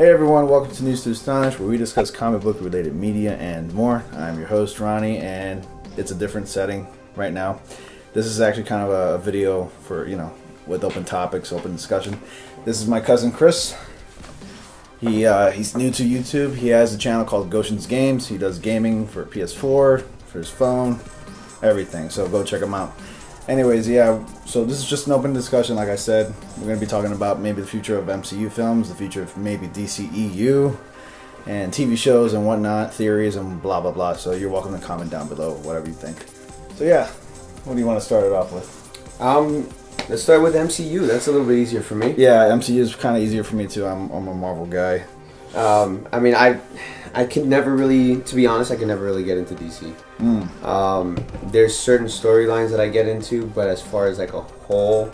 Hey everyone, welcome to News to Astonish, where we discuss comic book related media and more. I'm your host Ronnie, and it's a different setting right now. This is actually kind of a video for, with open topics, open discussion. This is my cousin Kris. He's new to YouTube. He has a channel called Gotian's Games. He does gaming for PS4, for his phone, everything. So go check him out. Anyways, yeah, so this is just an open discussion, like I said. We're going to be talking about maybe the future of MCU films, the future of maybe DCEU, and TV shows and whatnot, theories and blah, blah, blah. So you're welcome to comment down below, whatever you think. So yeah, what do you want to start it off with? Let's start with MCU. That's a little bit easier for me. Yeah, MCU is kind of easier for me too. I'm a Marvel guy. I could never really, to be honest, I could never really get into DC. There's certain storylines that I get into, but as far as like a whole,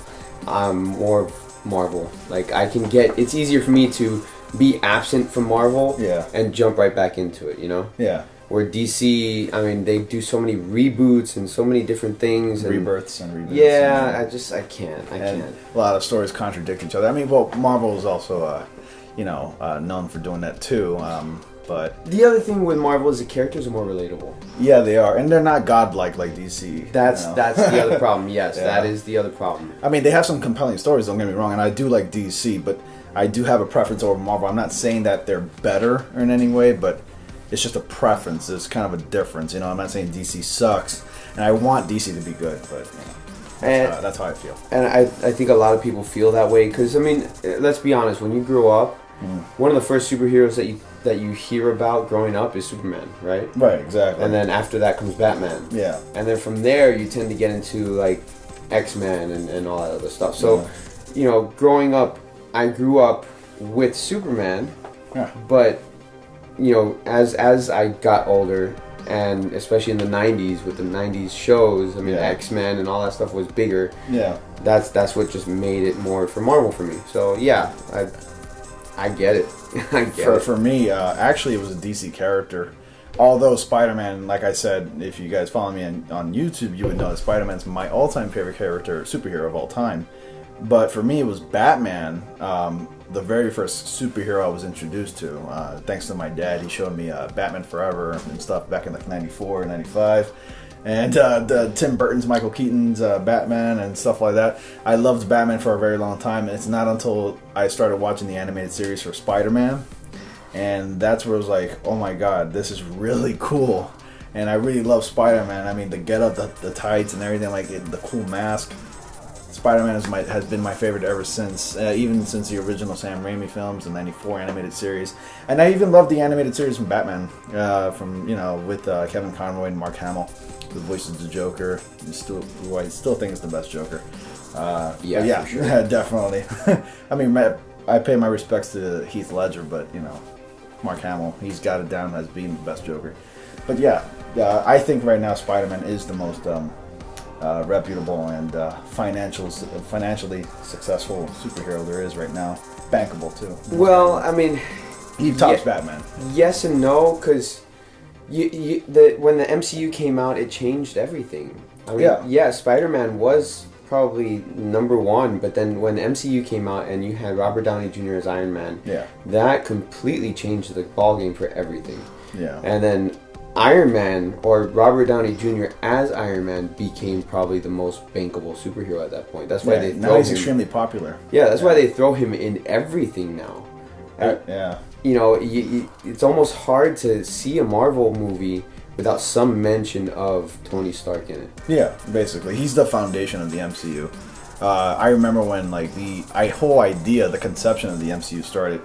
I'm more Marvel. Like it's easier for me to be absent from Marvel, and jump right back into it. Yeah. Where DC, they do so many reboots and so many different things. And rebirths and reboots. Yeah, I can't. A lot of stories contradict each other. Marvel is also, known for doing that too. But the other thing with Marvel is the characters are more relatable. Yeah, they are, and they're not godlike like DC. That's the other problem. Yes, yeah. That is the other problem. They have some compelling stories. Don't get me wrong, and I do like DC, but I do have a preference over Marvel. I'm not saying that they're better in any way, but it's just a preference. There's kind of a difference. I'm not saying DC sucks, and I want DC to be good, but that's how I feel. And I think a lot of people feel that way because let's be honest. When you grow up, one of the first superheroes that you hear about growing up is Superman, right? Right, exactly. And then after that comes Batman. Yeah. And then from there you tend to get into like X-Men and all that other stuff. So, growing up, I grew up with Superman. Yeah. But as I got older, and especially in the 90s with the 90s shows, X-Men and all that stuff was bigger. Yeah. That's what just made it more for Marvel for me. So yeah, I get it. For me, actually, it was a DC character. Although Spider-Man, like I said, if you guys follow me on YouTube, you would know that Spider-Man's my all-time favorite superhero of all time. But for me, it was Batman, the very first superhero I was introduced to. Thanks to my dad, he showed me Batman Forever and stuff back in like 94, 95. And Tim Burton's, Michael Keaton's Batman and stuff like that. I loved Batman for a very long time, and it's not until I started watching the animated series for Spider-Man, and that's where I was like, oh my god, this is really cool. And I really love Spider-Man. The get-up, the tights and everything, the cool mask. Spider-Man has been my favorite ever since, even since the original Sam Raimi films, the '94 animated series, and I even love the animated series from Batman, with Kevin Conroy and Mark Hamill, the voice of the Joker, who I still think is the best Joker. For sure. Definitely. I pay my respects to Heath Ledger, but Mark Hamill, he's got it down as being the best Joker. But I think right now Spider-Man is the most reputable and financially successful superhero there is right now. Bankable too. Well, he tops Batman. Yes and no, because when the MCU came out, it changed everything. Spider-Man was probably number one, but then when the MCU came out and you had Robert Downey Jr. as Iron Man, that completely changed the ballgame for everything. Yeah. And then Iron Man, or Robert Downey Jr. as Iron Man, became probably the most bankable superhero at that point. That's why now he's extremely popular. Yeah, that's why they throw him in everything now. It's almost hard to see a Marvel movie without some mention of Tony Stark in it. Yeah, basically, he's the foundation of the MCU. I remember when the whole idea, the conception of the MCU started.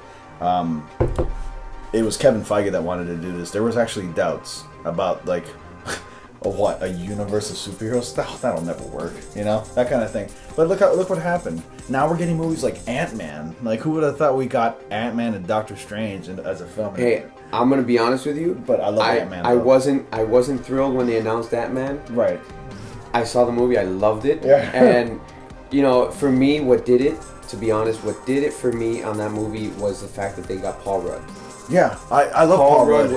It was Kevin Feige that wanted to do this. There was actually doubts about a universe of superheroes. That'll never work, that kind of thing. But look what happened. Now we're getting movies like Ant-Man. Who would have thought we got Ant-Man and Doctor Strange as a film? Hey, I'm gonna be honest with you, but I love Ant-Man. I wasn't thrilled when they announced Ant-Man. Right. I saw the movie. I loved it. Yeah. And for me, what did it for me on that movie was the fact that they got Paul Rudd. Yeah, I love Paul Rudd.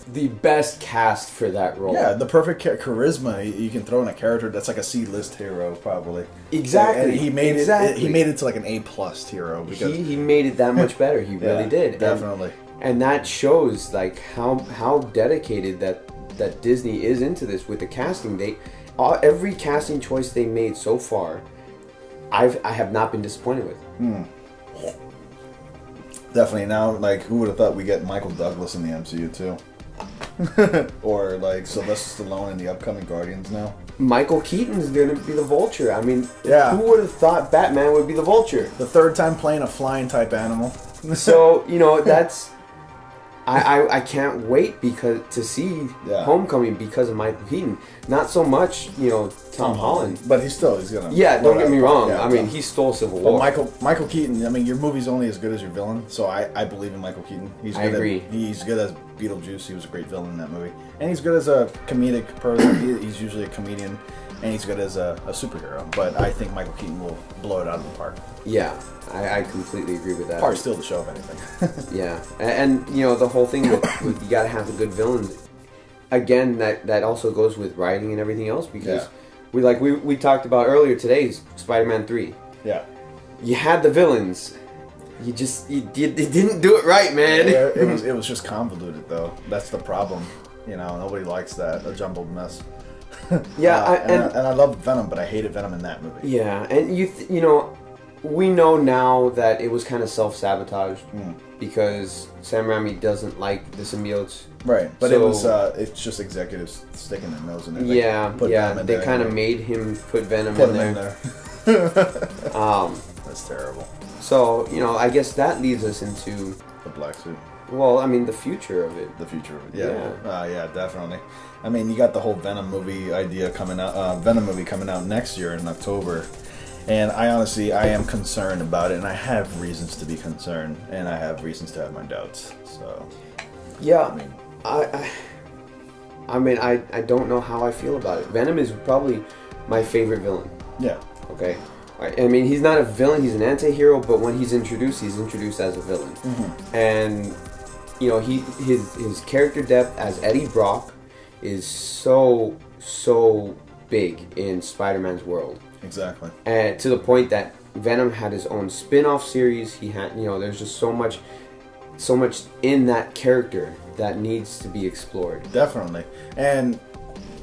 the best cast for that role. Yeah, the perfect charisma you can throw in a character that's like a C-list hero, probably. Exactly. And he made it. He made it to like an A+ hero because he made it that much better. He really did. Definitely. And that shows like how dedicated that Disney is into this with the casting. Every casting choice they made so far, I have not been disappointed with. Definitely. Now, like, who would have thought we get Michael Douglas in the MCU too? Or like Sylvester Stallone in the upcoming Guardians now. Michael Keaton's gonna be the Vulture. I mean, yeah. Who would have thought Batman would be the Vulture? The third time playing a flying type animal. So that's. I can't wait to see Homecoming because of Michael Keaton. Not so much, Tom Holland. But he's gonna. Yeah, don't get me wrong. I mean, he stole Civil War. Michael Keaton. I mean, your movie's only as good as your villain. So I believe in Michael Keaton. I agree. He's good as Beetlejuice. He was a great villain in that movie, and he's good as a comedic person. He's usually a comedian, and he's good as a superhero. But I think Michael Keaton will blow it out of the park. Yeah, I completely agree with that. Probably steal the show if anything. Yeah, and the whole thing with you got to have a good villain. Again, that also goes with writing and everything else because we talked about earlier today, Spider-Man 3. Yeah. You had the villains. You didn't do it right, man. Yeah, it was just convoluted though. That's the problem. Nobody likes that, a jumbled mess. Yeah, and I love Venom, but I hated Venom in that movie. Yeah, and we know now that it was kind of self-sabotage because Sam Raimi doesn't like the symbiotes. Right, but it's just executives sticking their nose in there. They kind of made him put Venom in there. That's terrible. So, I guess that leads us into the black suit. Well, I mean, the future of it. The future of it, yeah. Yeah, definitely. I mean, you got the whole Venom movie idea coming out. Venom movie coming out next year in October. And I am concerned about it, and I have reasons to be concerned, and I have reasons to have my doubts. So, yeah, I mean, I don't know how I feel about it. Venom is probably my favorite villain. Yeah. Okay. I mean, he's not a villain; he's an anti-hero. But when he's introduced as a villain, and his character depth as Eddie Brock is so big in Spider-Man's world. Exactly. And to the point that Venom had his own spin-off series. He had, there's just so much in that character that needs to be explored. Definitely. And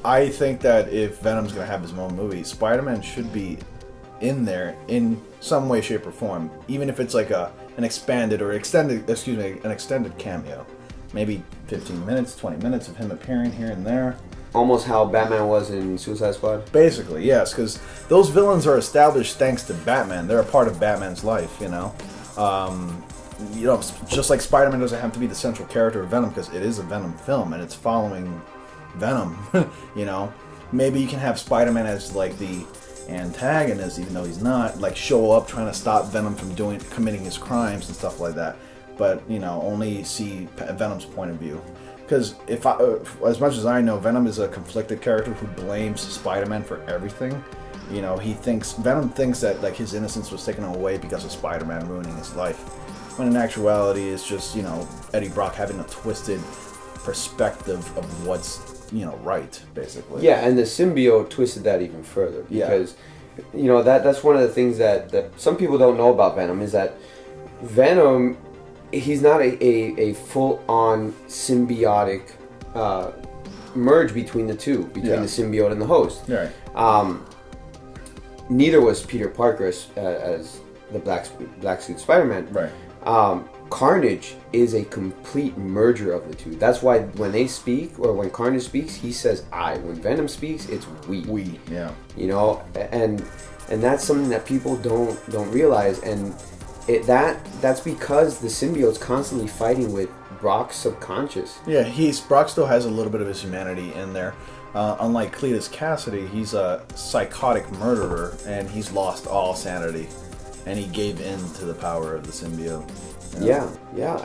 I think that if Venom's going to have his own movie, Spider-Man should be in there in some way, shape, or form. Even if it's like an extended cameo. Maybe 15 minutes, 20 minutes of him appearing here and there. Almost how Batman was in Suicide Squad? Basically, yes, because those villains are established thanks to Batman. They're a part of Batman's life, just like Spider-Man doesn't have to be the central character of Venom because it is a Venom film and it's following Venom, Maybe you can have Spider-Man as like the antagonist, even though he's not, like show up trying to stop Venom from committing his crimes and stuff like that. But, only see Venom's point of view. Because as much as I know, Venom is a conflicted character who blames Spider-Man for everything. Venom thinks that like his innocence was taken away because of Spider-Man ruining his life. When in actuality, it's just Eddie Brock having a twisted perspective of what's right, basically. Yeah, and the symbiote twisted that even further because that's one of the things that some people don't know about Venom is that Venom. He's not a full-on symbiotic merge between the two, between the symbiote and the host. Right. Neither was Peter Parker as the Black Suit Spider-Man. Right. Carnage is a complete merger of the two. That's why when they speak, or when Carnage speaks, he says "I." When Venom speaks, it's "we." We. Yeah. And that's something that people don't realize and. That's because the symbiote's constantly fighting with Brock's subconscious. Yeah, Brock still has a little bit of his humanity in there. Unlike Cletus Cassidy, he's a psychotic murderer, and he's lost all sanity, and he gave in to the power of the symbiote. Yeah,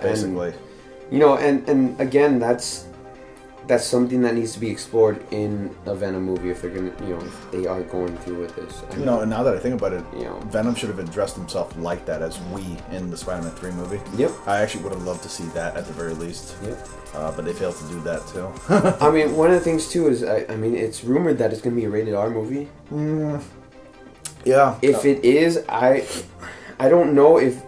basically. And again, that's something that needs to be explored in a Venom movie if they're gonna, if they are going through with this. Now that I think about it, Venom should have addressed himself like that as we in the Spider-Man 3 movie. Yep. I actually would have loved to see that at the very least. Yep. But they failed to do that too. I mean, one of the things too is, it's rumored that it's gonna be a rated R movie. Yeah. If it is, I don't know if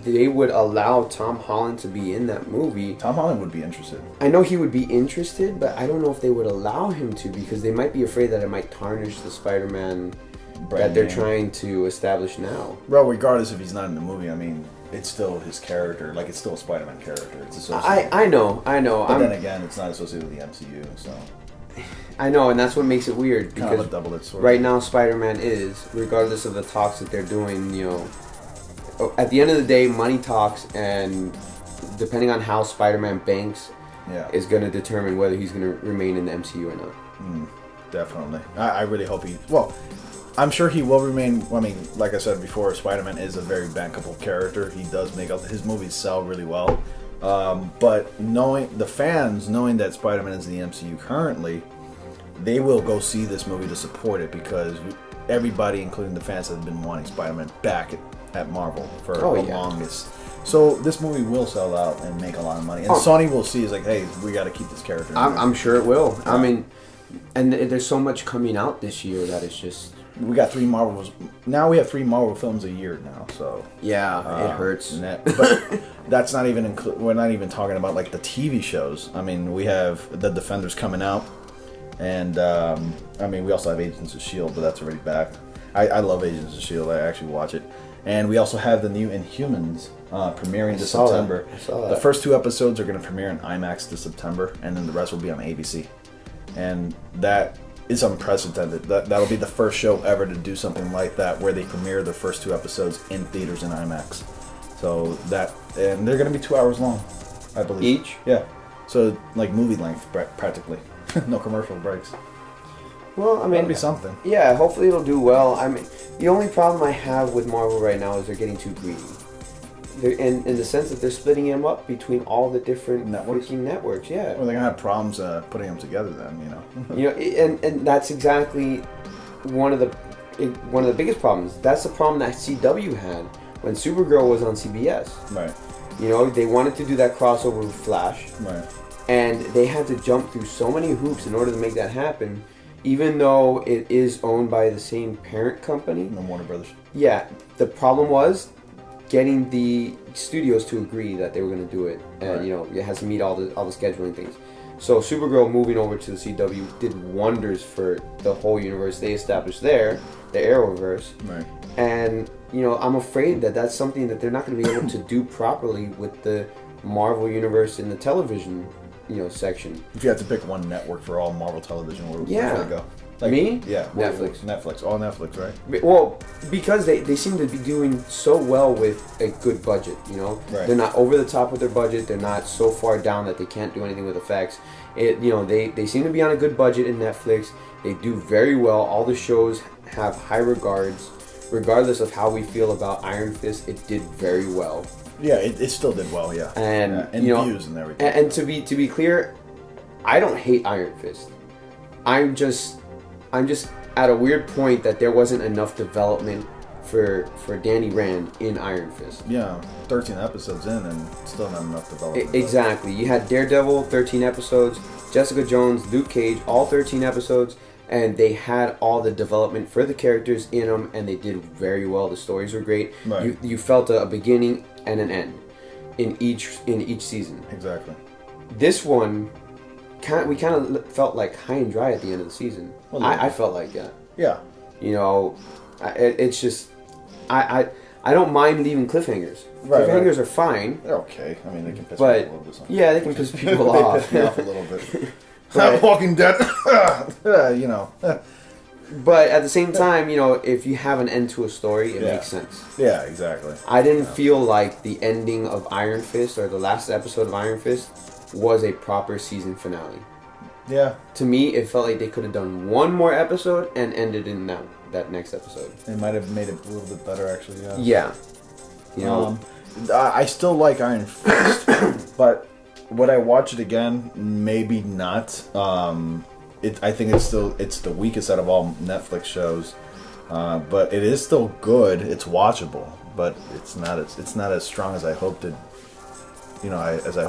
they would allow Tom Holland to be in that movie. Tom Holland would be interested. I know he would be interested, but I don't know if they would allow him to, because they might be afraid that it might tarnish the Spider-Man that they're trying to establish now. Well, regardless if he's not in the movie, I mean, it's still his character. Like, it's still a Spider-Man character. It's associated. I know. But then again, it's not associated with the MCU, so... I know, and that's what makes it weird, because kind of a double-edged sword. Right now Spider-Man is, regardless of the talks that they're doing, at the end of the day, money talks, and depending on how Spider-Man banks is going to determine whether he's going to remain in the MCU or not. Definitely. I really hope he... Well, I'm sure he will remain... I mean, like I said before, Spider-Man is a very bankable character. He does make up... His movies sell really well. But knowing that Spider-Man is in the MCU currently, they will go see this movie to support it, because everybody, including the fans, have been wanting Spider-Man back at Marvel for the longest. So this movie will sell out and make a lot of money. And Sony will see, is like, hey, we got to keep this character. I'm sure it will. I mean, and there's so much coming out this year that it's just... We got 3 Marvels. Now we have 3 Marvel films a year now, so... Yeah, it hurts. But that's not even... We're not even talking about, like, the TV shows. I mean, we have The Defenders coming out. And, I mean, we also have Agents of S.H.I.E.L.D., but that's already back. I love Agents of S.H.I.E.L.D. I actually watch it. And we also have the new Inhumans premiering this September. The first 2 episodes are going to premiere in IMAX this September, and then the rest will be on ABC. And that is unprecedented. That'll be the first show ever to do something like that, where they premiere the first 2 episodes in theaters in IMAX. So and they're going to be 2 hours long, I believe. Each? Yeah. So, like, movie length, practically. No commercial breaks. Well, I mean... That'll be something. Yeah, hopefully it'll do well. I mean, the only problem I have with Marvel right now is they're getting too greedy. In the sense that they're splitting them up between all the different networks, yeah. Well, they're going to have problems putting them together then, and that's exactly one of the biggest problems. That's the problem that CW had when Supergirl was on CBS. Right. They wanted to do that crossover with Flash. Right. And they had to jump through so many hoops in order to make that happen, even though it is owned by the same parent company. The Warner Brothers. Yeah. The problem was getting the studios to agree that they were going to do it. And, it has to meet all the scheduling things. So Supergirl moving over to the CW did wonders for the whole universe they established there, the Arrowverse. Right. And, I'm afraid that that's something that they're not going to be able to do properly with the Marvel universe in the television section. If you had to pick one network for all Marvel television, where would it go? Like, me? Yeah. Netflix. All Netflix, right? Well, because they seem to be doing so well with a good budget, Right. They're not over the top with their budget. They're not so far down that they can't do anything with effects. They seem to be on a good budget in Netflix. They do very well. All the shows have high regards. Regardless of how we feel about Iron Fist, it did very well. Yeah, it still did well, yeah. And views and everything. And to be clear, I don't hate Iron Fist. I'm just at a weird point that there wasn't enough development for Danny Rand in Iron Fist. Yeah, 13 episodes in and still not enough development. Exactly. You had Daredevil, 13 episodes, Jessica Jones, Luke Cage, all 13 episodes, and they had all the development for the characters in them, and they did very well. The stories were great. Right. You felt a beginning and an end in each season. Exactly. This one, we kind of felt like high and dry at the end of the season. Well, I felt like that. Yeah. It's just I don't mind leaving cliffhangers. Right, Cliffhangers are fine. They're okay. I mean, they can piss people off a little bit. Yeah, they can piss people off. They piss me off a little bit. Walking Dead. But at the same time, if you have an end to a story, it makes sense. Yeah, exactly. I didn't feel like the ending of Iron Fist or the last episode of Iron Fist was a proper season finale. Yeah. To me, it felt like they could have done one more episode and ended in that next episode. They might have made it a little bit better, actually. Yeah. I still like Iron Fist, but would I watch it again? Maybe not. I think it's the weakest out of all Netflix shows, but it is still good. It's watchable, but it's not as strong as I hoped it. As I